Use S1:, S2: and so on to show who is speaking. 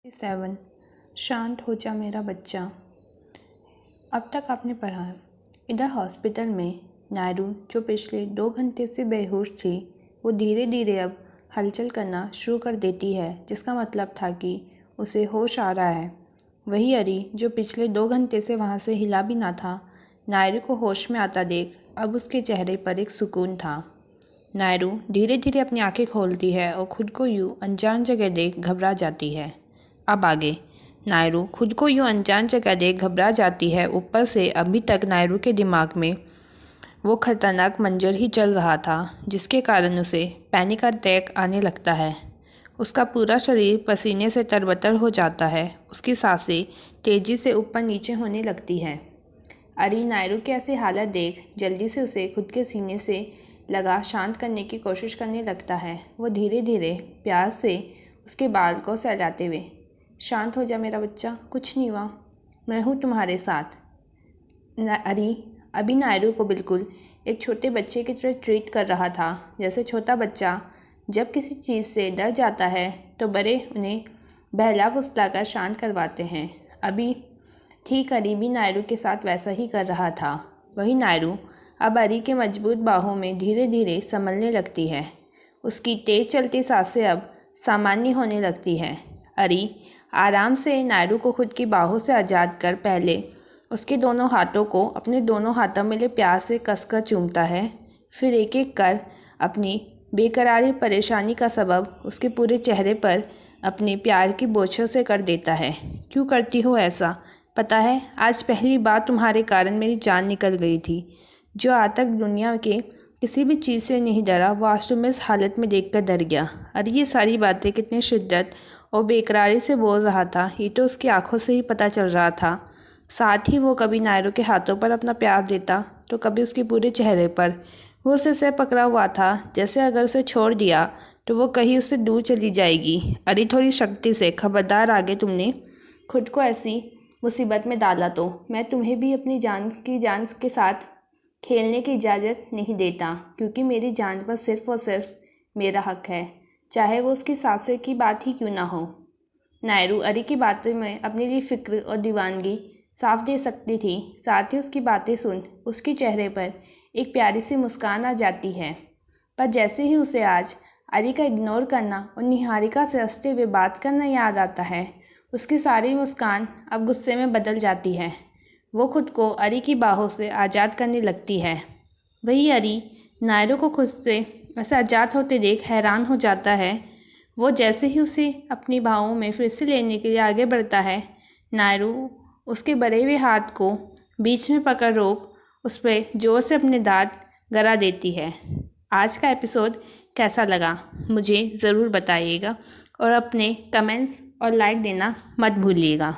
S1: 7 शांत हो जा मेरा बच्चा। अब तक आपने पढ़ा है। इधर हॉस्पिटल में नायरू जो पिछले 2 घंटे से बेहोश थी वो धीरे धीरे अब हलचल करना शुरू कर देती है, जिसका मतलब था कि उसे होश आ रहा है। वही अरी जो पिछले 2 घंटे से वहाँ से हिला भी ना था, नायरू को होश में आता देख अब उसके चेहरे पर एक सुकून था। नायरू धीरे धीरे अपनी आंखें खोलती है और खुद को यूँ अनजान जगह देख घबरा जाती है। अब आगे नायरू खुद को यूँ अनजान जगह देख घबरा जाती है। ऊपर से अभी तक नायरू के दिमाग में वो खतरनाक मंजर ही चल रहा था, जिसके कारण उसे पैनिक अटैक आने लगता है। उसका पूरा शरीर पसीने से तरबतर हो जाता है। उसकी सांसें तेज़ी से ऊपर नीचे होने लगती है। अरी नायरू की ऐसी हालत देख जल्दी से उसे खुद के सीने से लगा शांत करने की कोशिश करने लगता है। वो धीरे धीरे प्यार से उसके बाल को सहलाते हुए, शांत हो जा मेरा बच्चा, कुछ नहीं हुआ, मैं हूँ तुम्हारे साथ। अरी अभी नायरू को बिल्कुल एक छोटे बच्चे की तरह ट्रीट कर रहा था। जैसे छोटा बच्चा जब किसी चीज़ से डर जाता है तो बड़े उन्हें बहला फुसला कर शांत करवाते हैं। अभी ठीक अरी भी नायरू के साथ वैसा ही कर रहा था। वही नायरू अब अरी के मजबूत बाहों में धीरे धीरे संभलने लगती है। उसकी तेज चलती सांसें अब सामान्य होने लगती है। अरी आराम से नायरू को खुद की बाहों से आज़ाद कर पहले उसके दोनों हाथों को अपने दोनों हाथों में ले प्यार से कसकर चूमता है। फिर एक एक कर अपनी बेकरारी परेशानी का सबब उसके पूरे चेहरे पर अपने प्यार की बोछों से कर देता है। क्यों करती हो ऐसा? पता है, आज पहली बार तुम्हारे कारण मेरी जान निकल गई थी। जो आज तक दुनिया के किसी भी चीज़ से नहीं डरा, वो आज तुम्हें इस हालत में देखकर डर गया। अरे ये सारी बातें कितनी शिद्दत और बेकरारी से बोल रहा था, ये तो उसकी आंखों से ही पता चल रहा था। साथ ही वो कभी नायरू के हाथों पर अपना प्यार देता तो कभी उसके पूरे चेहरे पर। वो उसे पकड़ा हुआ था, जैसे अगर उसे छोड़ दिया तो वो कहीं उससे दूर चली जाएगी। अरे थोड़ी शक्ति से, खबरदार, आगे तुमने खुद को ऐसी मुसीबत में डाला तो मैं तुम्हें भी अपनी जान के साथ खेलने की इजाज़त नहीं देता, क्योंकि मेरी जान पर सिर्फ़ और सिर्फ मेरा हक है, चाहे वो उसकी सांसें की बात ही क्यों ना हो। नायरू अरी की बातों में अपने लिए फ़िक्र और दीवानगी साफ दे सकती थी। साथ ही उसकी बातें सुन उसके चेहरे पर एक प्यारी सी मुस्कान आ जाती है। पर जैसे ही उसे आज अरी का इग्नोर करना और निहारिका से हंसते हुए बात करना याद आता है, उसकी सारी मुस्कान अब गुस्से में बदल जाती है। वो खुद को अरी की बाहों से आज़ाद करने लगती है। वही अरी नायरू को खुद से ऐसे आज़ाद होते देख हैरान हो जाता है। वो जैसे ही उसे अपनी बाहों में फिर से लेने के लिए आगे बढ़ता है, नायरू उसके बढ़े हुए हाथ को बीच में पकड़ रोक उस पर जोर से अपने दांत गरा देती है। आज का एपिसोड कैसा लगा मुझे ज़रूर बताइएगा और अपने कमेंट्स और लाइक देना मत भूलिएगा।